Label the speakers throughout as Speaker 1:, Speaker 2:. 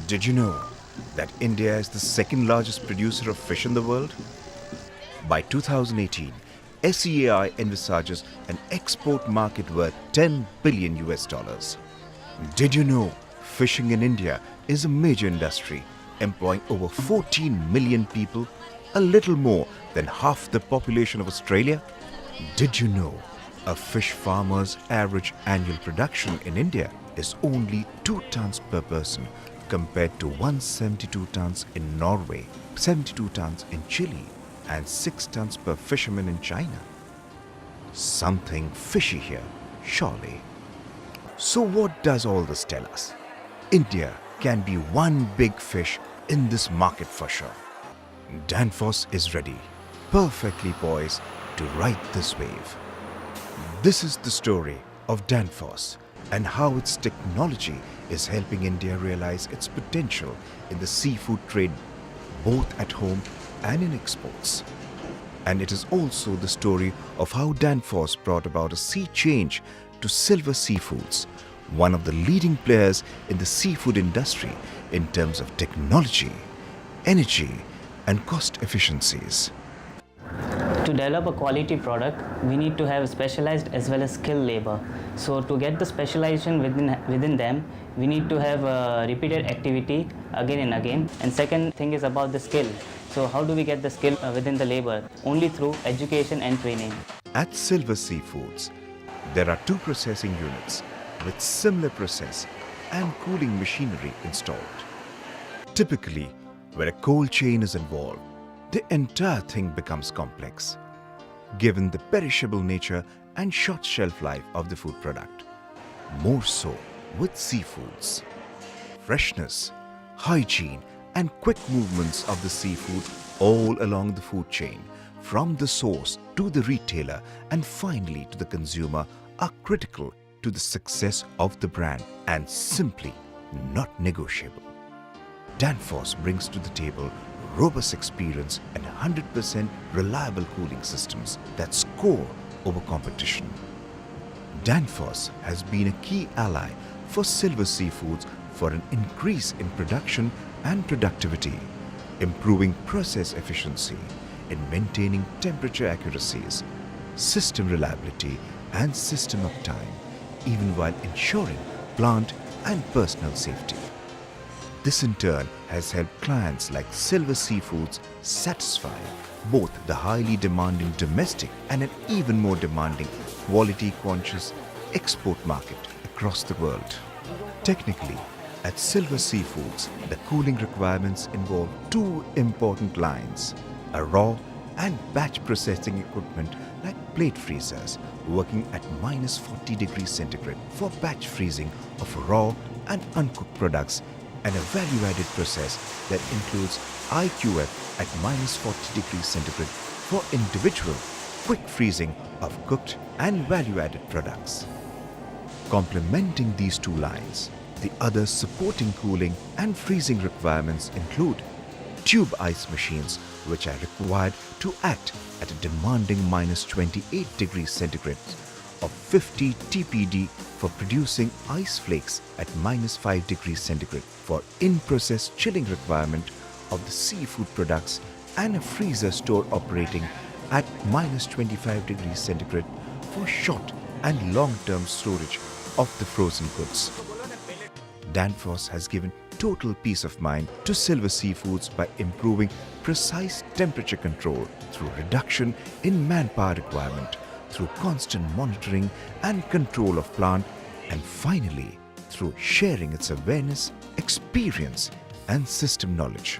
Speaker 1: Did you know that India is the second largest producer of fish in the world? By 2018, SEAI envisages an export market worth 10 billion US dollars. Did you know fishing in India is a major industry employing over 14 million people, a little more than half the population of Australia? Did you know a fish farmer's average annual production in India is only 2 tons per person compared to 172 tons in Norway, 72 tons in Chile, and 6 tons per fisherman in China? Something fishy here, surely. So what does all this tell us? India can be one big fish in this market for sure. Danfoss is ready, perfectly poised to ride this wave. This is the story of Danfoss and how its technology is helping India realize its potential in the seafood trade, both at home and in exports. And it is also the story of how Danfoss brought about a sea change to Silver Seafoods, one of the leading players in the seafood industry in terms of technology, energy, and cost efficiencies.
Speaker 2: To develop a quality product, we need to have specialized as well as skilled labor. So to get the specialization within them, we need to have repeated activity again and again. And second thing is about the skill. So how do we get the skill within the labor? Only through education and training.
Speaker 1: At Silver Seafoods, there are 2 processing units with similar process and cooling machinery installed. Typically, where a cold chain is involved, the entire thing becomes complex, given the perishable nature and short shelf life of the food product. More so with seafoods. Freshness, hygiene, and quick movements of the seafood all along the food chain, from the source to the retailer and finally to the consumer, are critical to the success of the brand and simply not negotiable. Danfoss brings to the table robust experience and 100% reliable cooling systems that score over competition. Danfoss has been a key ally for Silver Seafoods for an increase in production and productivity, improving process efficiency, in maintaining temperature accuracies, system reliability, and system uptime, even while ensuring plant and personal safety. This in turn has helped clients like Silver Seafoods satisfy both the highly demanding domestic and an even more demanding quality-conscious export market across the world. Technically, at Silver Seafoods, the cooling requirements involve 2 important lines: a raw and batch processing equipment like plate freezers working at -40 degrees centigrade for batch freezing of raw and uncooked products, and a value-added process that includes IQF at -40 degrees centigrade for individual quick freezing of cooked and value-added products. Complementing these 2 lines, the other supporting cooling and freezing requirements include tube ice machines, which are required to act at a demanding -28 degrees centigrade of 50 TPD for producing ice flakes at -5 degrees centigrade for in-process chilling requirement of the seafood products, and a freezer store operating at -25 degrees centigrade for short and long-term storage of the frozen goods. Danfoss has given total peace of mind to Silver Seafoods by improving precise temperature control through reduction in manpower requirement, through constant monitoring and control of plant, and finally through sharing its awareness, experience, and system knowledge.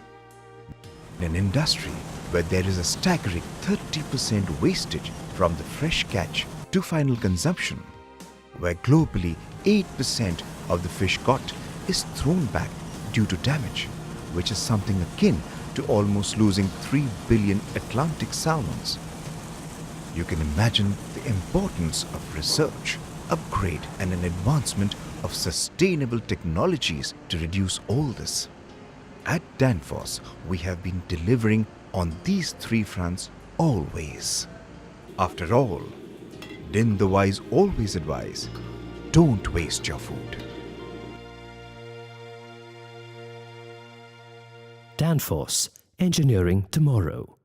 Speaker 1: In an industry where there is a staggering 30% wastage from the fresh catch to final consumption, where globally 8% of the fish caught is thrown back due to damage, which is something akin to almost losing 3 billion Atlantic salmons. You can imagine the importance of research, upgrade, and an advancement of sustainable technologies to reduce all this. At Danfoss, we have been delivering on these 3 fronts always. After all, didn't the wise always advise, don't waste your food?
Speaker 3: Danfoss, engineering tomorrow.